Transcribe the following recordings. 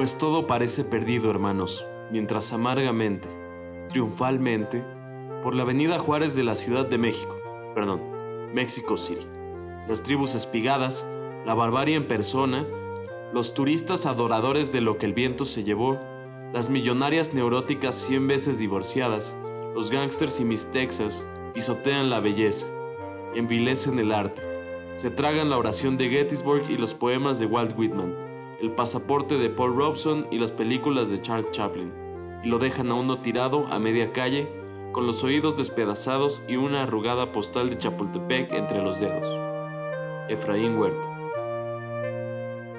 Pues todo parece perdido, hermanos, mientras amargamente, triunfalmente, por la avenida Juárez de la Ciudad de México, Mexico City, las tribus espigadas, la barbarie en persona, los turistas adoradores de lo que el viento se llevó, las millonarias neuróticas 100 veces divorciadas, los gángsters y mis Texas pisotean la belleza, envilecen el arte, se tragan la oración de Gettysburg y los poemas de Walt Whitman, el pasaporte de Paul Robeson y las películas de Charles Chaplin, y lo dejan a uno tirado a media calle, con los oídos despedazados y una arrugada postal de Chapultepec entre los dedos. Efraín Huerta.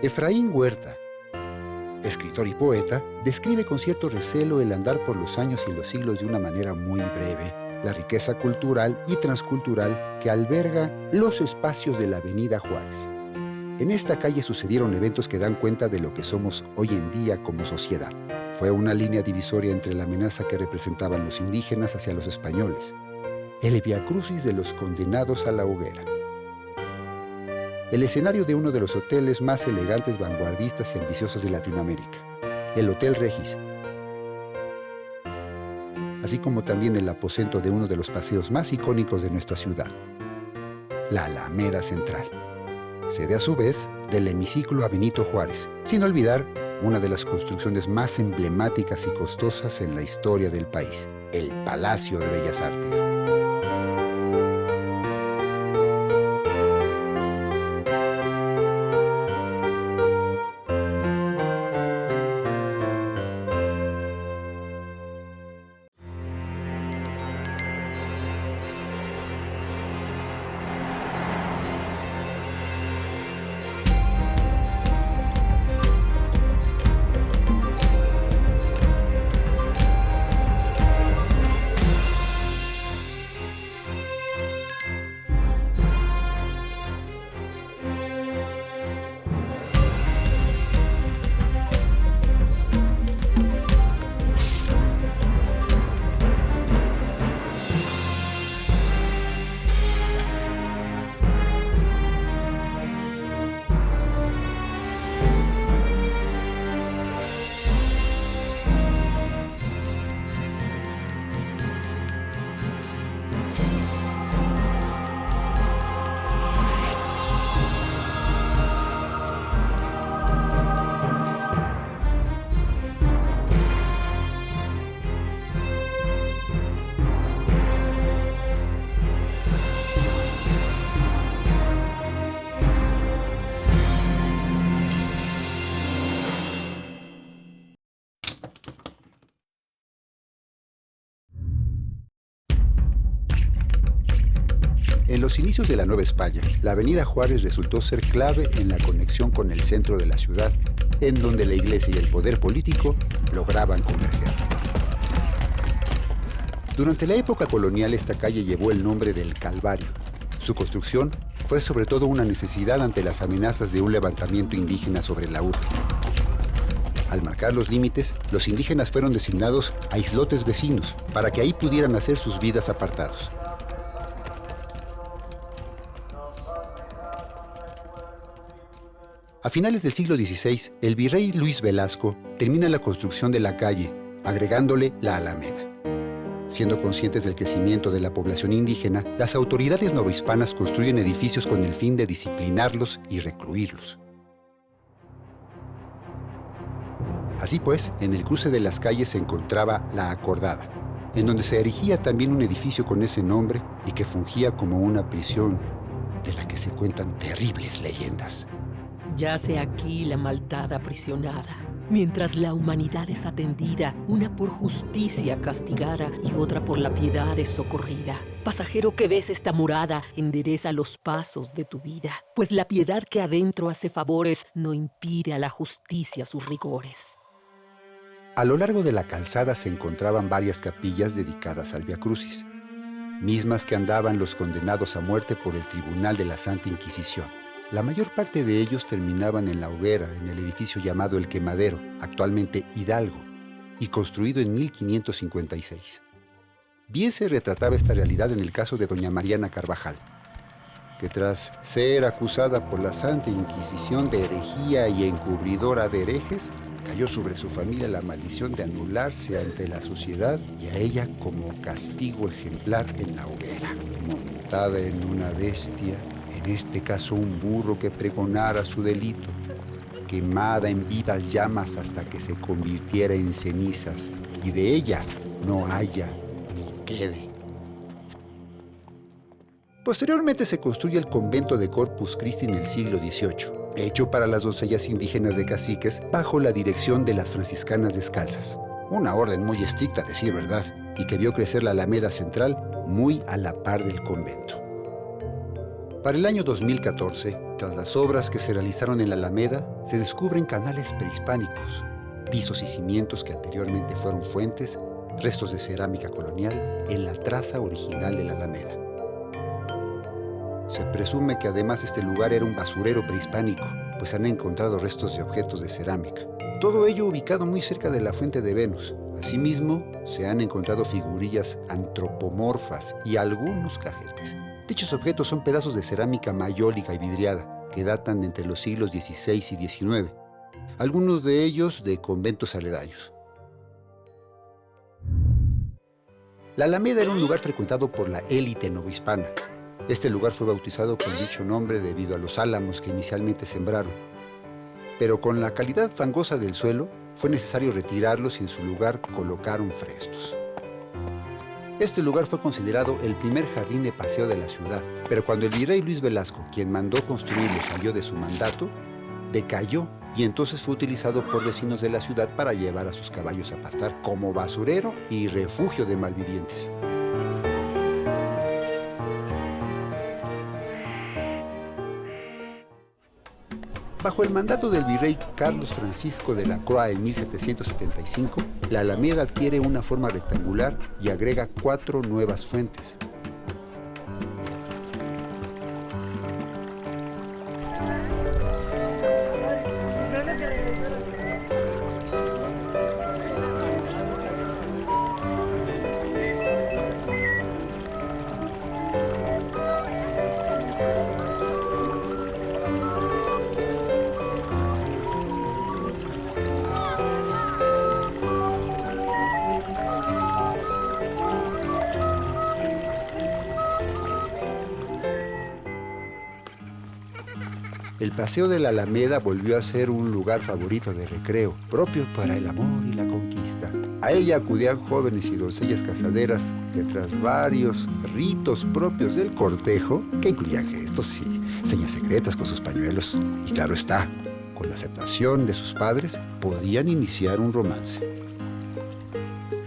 Efraín Huerta, escritor y poeta, describe con cierto recelo el andar por los años y los siglos de una manera muy breve, la riqueza cultural y transcultural que alberga los espacios de la Avenida Juárez. En esta calle sucedieron eventos que dan cuenta de lo que somos hoy en día como sociedad. Fue una línea divisoria entre la amenaza que representaban los indígenas hacia los españoles, el viacrucis de los condenados a la hoguera, el escenario de uno de los hoteles más elegantes, vanguardistas y ambiciosos de Latinoamérica, el Hotel Regis, así como también el aposento de uno de los paseos más icónicos de nuestra ciudad, la Alameda Central, sede a su vez del hemiciclo a Benito Juárez, sin olvidar una de las construcciones más emblemáticas y costosas en la historia del país, el Palacio de Bellas Artes. En los inicios de la Nueva España, la Avenida Juárez resultó ser clave en la conexión con el centro de la ciudad, en donde la iglesia y el poder político lograban converger. Durante la época colonial, esta calle llevó el nombre del Calvario. Su construcción fue sobre todo una necesidad ante las amenazas de un levantamiento indígena sobre la urbe. Al marcar los límites, los indígenas fueron designados a islotes vecinos para que ahí pudieran hacer sus vidas apartados. A finales del siglo XVI, el virrey Luis Velasco termina la construcción de la calle, agregándole la Alameda. Siendo conscientes del crecimiento de la población indígena, las autoridades novohispanas construyen edificios con el fin de disciplinarlos y recluirlos. Así pues, en el cruce de las calles se encontraba La Acordada, en donde se erigía también un edificio con ese nombre y que fungía como una prisión de la que se cuentan terribles leyendas. Yace aquí la maldad aprisionada, mientras la humanidad es atendida, una por justicia castigada y otra por la piedad es socorrida. Pasajero que ves esta morada, endereza los pasos de tu vida, pues la piedad que adentro hace favores no impide a la justicia sus rigores. A lo largo de la calzada se encontraban varias capillas dedicadas al Viacrucis, mismas que andaban los condenados a muerte por el Tribunal de la Santa Inquisición. La mayor parte de ellos terminaban en la hoguera, en el edificio llamado El Quemadero, actualmente Hidalgo, y construido en 1556. Bien se retrataba esta realidad en el caso de doña Mariana Carvajal, que tras ser acusada por la Santa Inquisición de herejía y encubridora de herejes, cayó sobre su familia la maldición de anularse ante la sociedad y a ella como castigo ejemplar en la hoguera, montada en una bestia, en este caso un burro que pregonara su delito, quemada en vivas llamas hasta que se convirtiera en cenizas y de ella no haya ni quede. Posteriormente se construye el convento de Corpus Christi en el siglo XVIII, hecho para las doncellas indígenas de caciques bajo la dirección de las franciscanas descalzas. Una orden muy estricta, a decir verdad, y que vio crecer la Alameda Central muy a la par del convento. Para el año 2014, tras las obras que se realizaron en la Alameda, se descubren canales prehispánicos, pisos y cimientos que anteriormente fueron fuentes, restos de cerámica colonial en la traza original de la Alameda. Se presume que además este lugar era un basurero prehispánico, pues han encontrado restos de objetos de cerámica. Todo ello ubicado muy cerca de la fuente de Venus. Asimismo, se han encontrado figurillas antropomorfas y algunos cajetes. Dichos objetos son pedazos de cerámica mayólica y vidriada, que datan de entre los siglos XVI y XIX, algunos de ellos de conventos aledaños. La Alameda era un lugar frecuentado por la élite novohispana. Este lugar fue bautizado con dicho nombre debido a los álamos que inicialmente sembraron. Pero con la calidad fangosa del suelo, fue necesario retirarlos y en su lugar colocaron fresnos. Este lugar fue considerado el primer jardín de paseo de la ciudad, pero cuando el virrey Luis Velasco, quien mandó construirlo, salió de su mandato, decayó y entonces fue utilizado por vecinos de la ciudad para llevar a sus caballos a pastar como basurero y refugio de malvivientes. Bajo el mandato del virrey Carlos Francisco de la Croix en 1775, la Alameda adquiere una forma rectangular y agrega 4 nuevas fuentes. El paseo de la Alameda volvió a ser un lugar favorito de recreo, propio para el amor y la conquista. A ella acudían jóvenes y doncellas casaderas que tras varios ritos propios del cortejo, que incluían gestos y señas secretas con sus pañuelos, y claro está, con la aceptación de sus padres, podían iniciar un romance.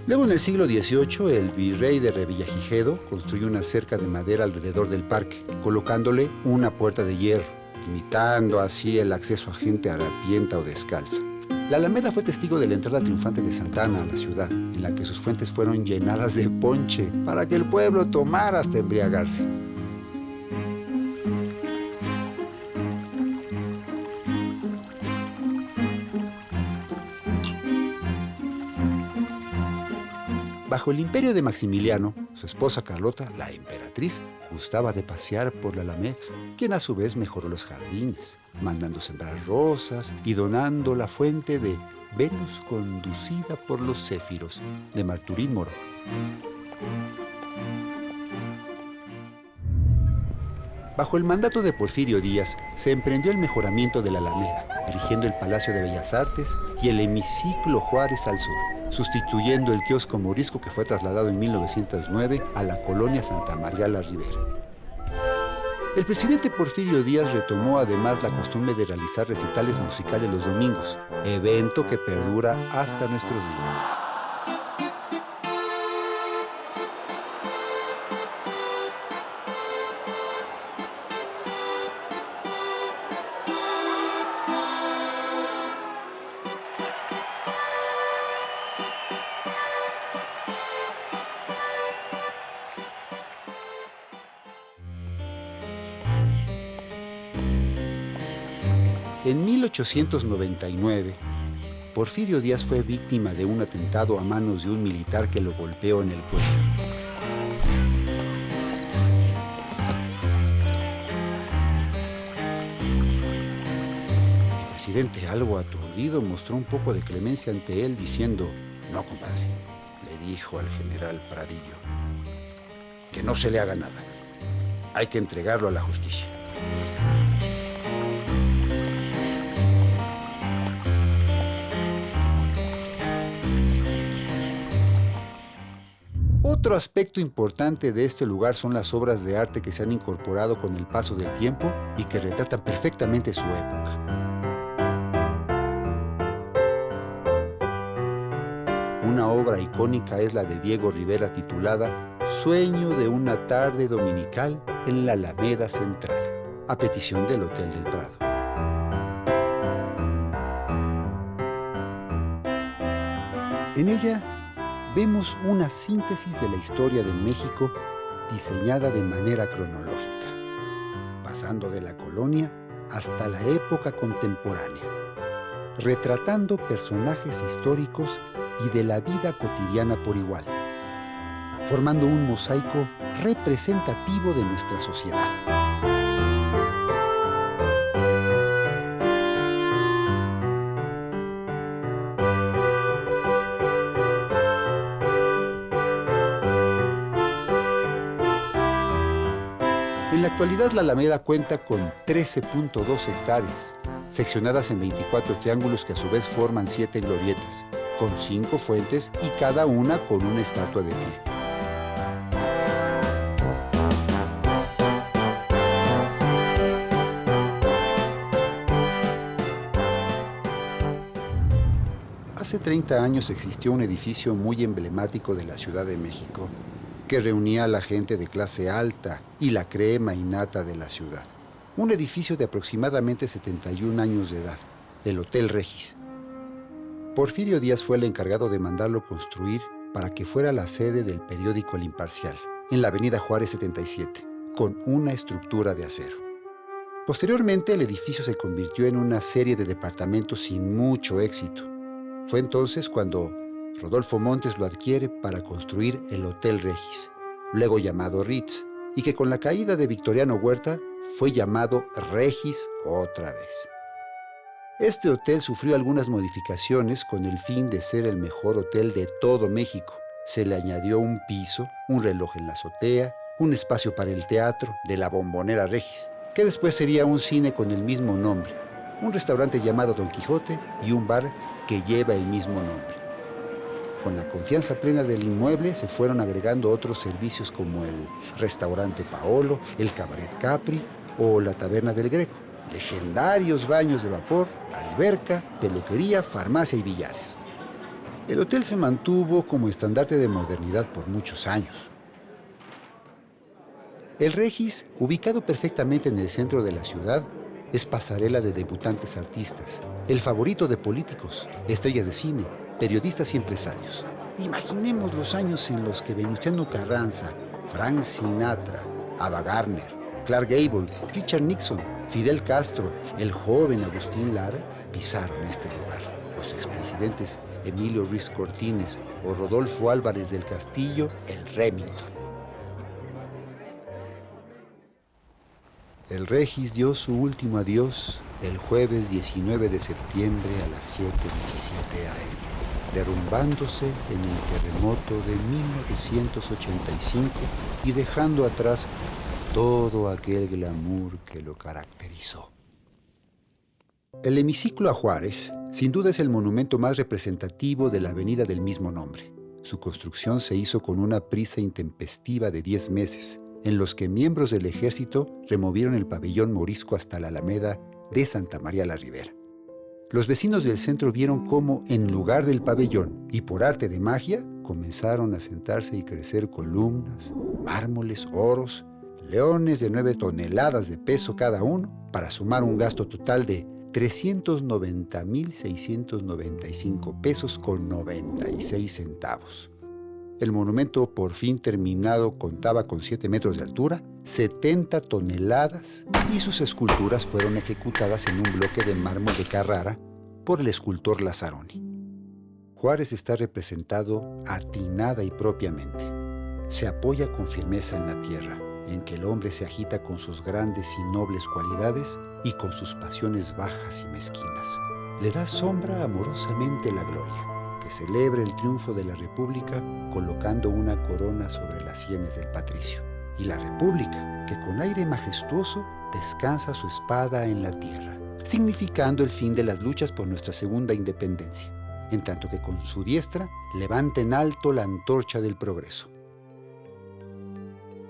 Luego, en el siglo XVIII, el virrey de Revillagigedo construyó una cerca de madera alrededor del parque, colocándole una puerta de hierro, limitando así el acceso a gente harapienta o descalza. La Alameda fue testigo de la entrada triunfante de Santa Anna a la ciudad, en la que sus fuentes fueron llenadas de ponche para que el pueblo tomara hasta embriagarse. Bajo el imperio de Maximiliano, su esposa Carlota, la emperatriz, gustaba de pasear por la Alameda, quien a su vez mejoró los jardines, mandando sembrar rosas y donando la fuente de Venus conducida por los céfiros, de Marturín Moro. Bajo el mandato de Porfirio Díaz, se emprendió el mejoramiento de la Alameda, erigiendo el Palacio de Bellas Artes y el Hemiciclo Juárez al sur, sustituyendo el kiosco morisco que fue trasladado en 1909 a la colonia Santa María la Ribera. El presidente Porfirio Díaz retomó además la costumbre de realizar recitales musicales los domingos, evento que perdura hasta nuestros días. En 1899, Porfirio Díaz fue víctima de un atentado a manos de un militar que lo golpeó en el cuello. El presidente, algo aturdido, mostró un poco de clemencia ante él, diciendo: no, compadre, le dijo al general Pradillo, que no se le haga nada. Hay que entregarlo a la justicia. Otro aspecto importante de este lugar son las obras de arte que se han incorporado con el paso del tiempo y que retratan perfectamente su época. Una obra icónica es la de Diego Rivera titulada Sueño de una tarde dominical en la Alameda Central, a petición del Hotel del Prado. En ella vemos una síntesis de la historia de México diseñada de manera cronológica, pasando de la colonia hasta la época contemporánea, retratando personajes históricos y de la vida cotidiana por igual, formando un mosaico representativo de nuestra sociedad. En la actualidad, la Alameda cuenta con 13.2 hectáreas, seccionadas en 24 triángulos que a su vez forman 7 glorietas, con 5 fuentes y cada una con una estatua de pie. Hace 30 años existió un edificio muy emblemático de la Ciudad de México que reunía a la gente de clase alta y la crema innata de la ciudad. Un edificio de aproximadamente 71 años de edad, el Hotel Regis. Porfirio Díaz fue el encargado de mandarlo construir para que fuera la sede del periódico El Imparcial, en la avenida Juárez 77, con una estructura de acero. Posteriormente, el edificio se convirtió en una serie de departamentos sin mucho éxito. Fue entonces cuando Rodolfo Montes lo adquiere para construir el Hotel Regis, luego llamado Ritz, y que con la caída de Victoriano Huerta fue llamado Regis otra vez. Este hotel sufrió algunas modificaciones con el fin de ser el mejor hotel de todo México. Se le añadió un piso, un reloj en la azotea, un espacio para el teatro de la Bombonera Regis, que después sería un cine con el mismo nombre, un restaurante llamado Don Quijote y un bar que lleva el mismo nombre. Con la confianza plena del inmueble se fueron agregando otros servicios como el restaurante Paolo, el Cabaret Capri o la Taberna del Greco, legendarios baños de vapor, alberca, peluquería, farmacia y billares. El hotel se mantuvo como estandarte de modernidad por muchos años. El Regis, ubicado perfectamente en el centro de la ciudad, es pasarela de debutantes artistas, el favorito de políticos, estrellas de cine, periodistas y empresarios. Imaginemos los años en los que Venustiano Carranza, Frank Sinatra, Ava Gardner, Clark Gable, Richard Nixon, Fidel Castro, el joven Agustín Lara pisaron este lugar. Los expresidentes Emilio Ruiz Cortines o Rodolfo Álvarez del Castillo, el Remington. El Regis dio su último adiós el jueves 19 de septiembre a las 7:17 a.m., derrumbándose en el terremoto de 1985 y dejando atrás todo aquel glamour que lo caracterizó. El hemiciclo a Juárez, sin duda, es el monumento más representativo de la avenida del mismo nombre. Su construcción se hizo con una prisa intempestiva de 10 meses, en los que miembros del ejército removieron el pabellón morisco hasta la Alameda de Santa María la Ribera. Los vecinos del centro vieron cómo, en lugar del pabellón y por arte de magia, comenzaron a sentarse y crecer columnas, mármoles, oros, leones de 9 toneladas de peso cada uno, para sumar un gasto total de 390,695 pesos con 96 centavos. El monumento por fin terminado contaba con 7 metros de altura, 70 toneladas y sus esculturas fueron ejecutadas en un bloque de mármol de Carrara por el escultor Lazzaroni. Juárez está representado atinada y propiamente. Se apoya con firmeza en la tierra, en que el hombre se agita con sus grandes y nobles cualidades y con sus pasiones bajas y mezquinas. Le da sombra amorosamente la gloria, que celebra el triunfo de la República colocando una corona sobre las sienes del patricio. Y la República, que con aire majestuoso descansa su espada en la tierra, significando el fin de las luchas por nuestra segunda independencia, en tanto que con su diestra levanta en alto la antorcha del progreso.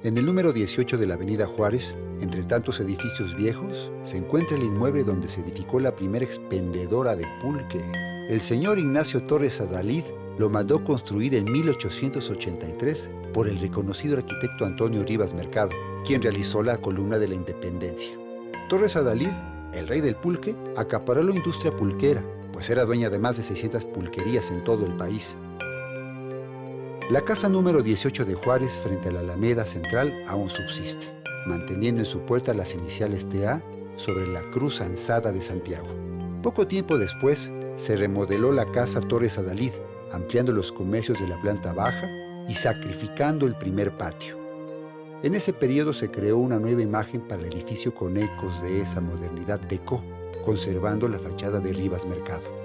En el número 18 de la Avenida Juárez, entre tantos edificios viejos, se encuentra el inmueble donde se edificó la primera expendedora de pulque. El señor Ignacio Torres Adalid lo mandó construir en 1883 por el reconocido arquitecto Antonio Rivas Mercado, quien realizó la columna de la Independencia. Torres Adalid, el rey del pulque, acaparó la industria pulquera, pues era dueña de más de 600 pulquerías en todo el país. La casa número 18 de Juárez, frente a la Alameda Central, aún subsiste, manteniendo en su puerta las iniciales TA sobre la cruz ansada de Santiago. Poco tiempo después, se remodeló la casa Torres Adalid, ampliando los comercios de la planta baja y sacrificando el primer patio. En ese periodo se creó una nueva imagen para el edificio con ecos de esa modernidad deco, conservando la fachada de Rivas Mercado.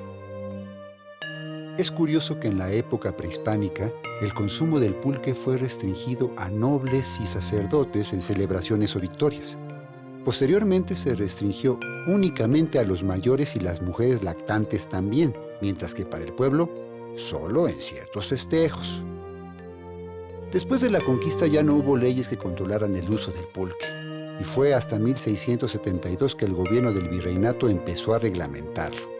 Es curioso que en la época prehispánica el consumo del pulque fue restringido a nobles y sacerdotes en celebraciones o victorias. Posteriormente se restringió únicamente a los mayores y las mujeres lactantes también, mientras que para el pueblo, solo en ciertos festejos. Después de la conquista ya no hubo leyes que controlaran el uso del pulque, y fue hasta 1672 que el gobierno del virreinato empezó a reglamentarlo.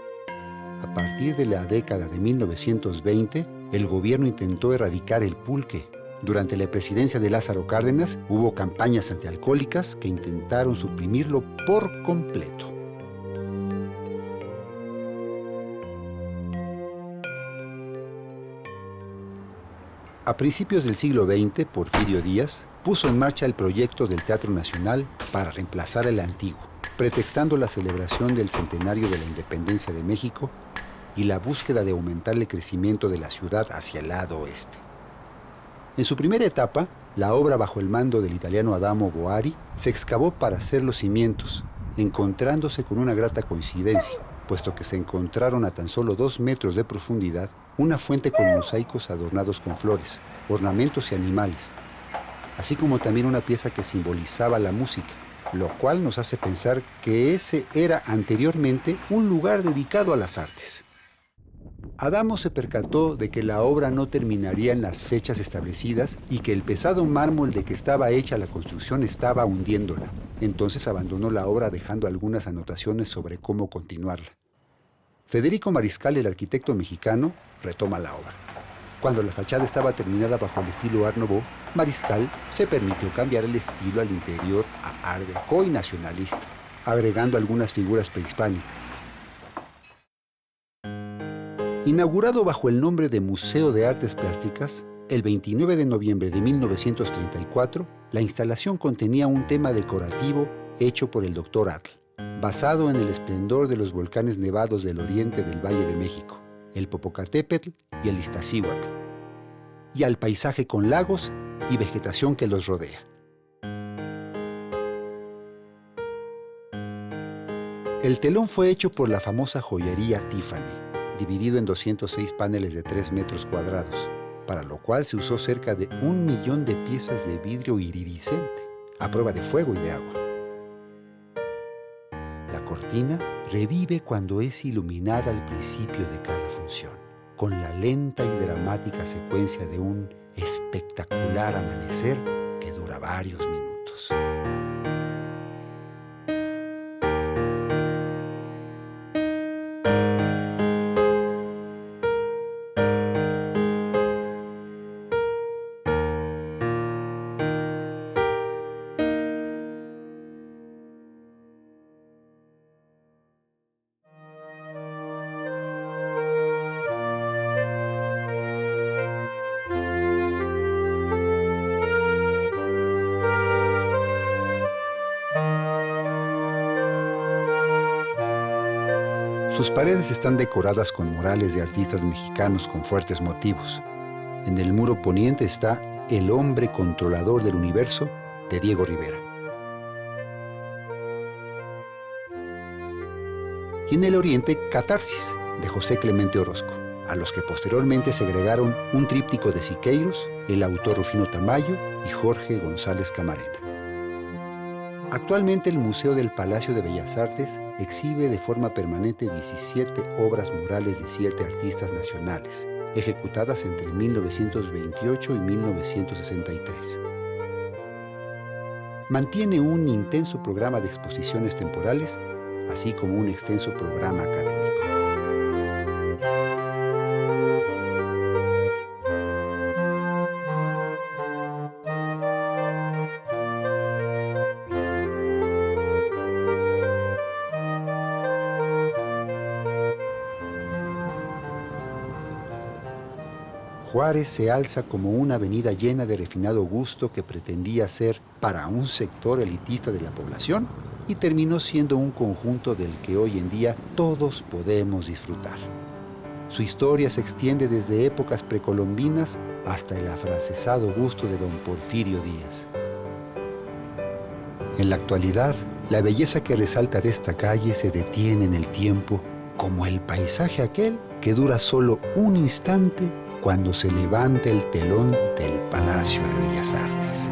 A partir de la década de 1920, el gobierno intentó erradicar el pulque. Durante la presidencia de Lázaro Cárdenas, hubo campañas antialcohólicas que intentaron suprimirlo por completo. A principios del siglo XX, Porfirio Díaz puso en marcha el proyecto del Teatro Nacional para reemplazar el antiguo, pretextando la celebración del centenario de la independencia de México y la búsqueda de aumentar el crecimiento de la ciudad hacia el lado oeste. En su primera etapa, la obra bajo el mando del italiano Adamo Boari se excavó para hacer los cimientos, encontrándose con una grata coincidencia, puesto que se encontraron a tan solo 2 metros de profundidad una fuente con mosaicos adornados con flores, ornamentos y animales, así como también una pieza que simbolizaba la música, lo cual nos hace pensar que ese era anteriormente un lugar dedicado a las artes. Adamo se percató de que la obra no terminaría en las fechas establecidas y que el pesado mármol de que estaba hecha la construcción estaba hundiéndola. Entonces abandonó la obra dejando algunas anotaciones sobre cómo continuarla. Federico Mariscal, el arquitecto mexicano, retoma la obra. Cuando la fachada estaba terminada bajo el estilo Art Nouveau, Mariscal se permitió cambiar el estilo al interior a Art Deco y nacionalista, agregando algunas figuras prehispánicas. Inaugurado bajo el nombre de Museo de Artes Plásticas, el 29 de noviembre de 1934, la instalación contenía un tema decorativo hecho por el Dr. Atl, basado en el esplendor de los volcanes nevados del oriente del Valle de México, el Popocatépetl y el Iztaccíhuatl, y al paisaje con lagos y vegetación que los rodea. El telón fue hecho por la famosa joyería Tiffany, dividido en 206 paneles de 3 metros cuadrados, para lo cual se usó cerca de 1 millón de piezas de vidrio iridiscente, a prueba de fuego y de agua. La cortina revive cuando es iluminada al principio de cada función, con la lenta y dramática secuencia de un espectacular amanecer que dura varios minutos. Sus paredes están decoradas con murales de artistas mexicanos con fuertes motivos. En el muro poniente está El hombre controlador del universo, de Diego Rivera. Y en el oriente, Catarsis, de José Clemente Orozco, a los que posteriormente se agregaron un tríptico de Siqueiros, el autor Rufino Tamayo y Jorge González Camarena. Actualmente el Museo del Palacio de Bellas Artes exhibe de forma permanente 17 obras murales de 7 artistas nacionales, ejecutadas entre 1928 y 1963. Mantiene un intenso programa de exposiciones temporales, así como un extenso programa académico. Juárez se alza como una avenida llena de refinado gusto que pretendía ser para un sector elitista de la población y terminó siendo un conjunto del que hoy en día todos podemos disfrutar. Su historia se extiende desde épocas precolombinas hasta el afrancesado gusto de don Porfirio Díaz. En la actualidad, la belleza que resalta de esta calle se detiene en el tiempo como el paisaje aquel que dura solo un instante cuando se levanta el telón del Palacio de Bellas Artes.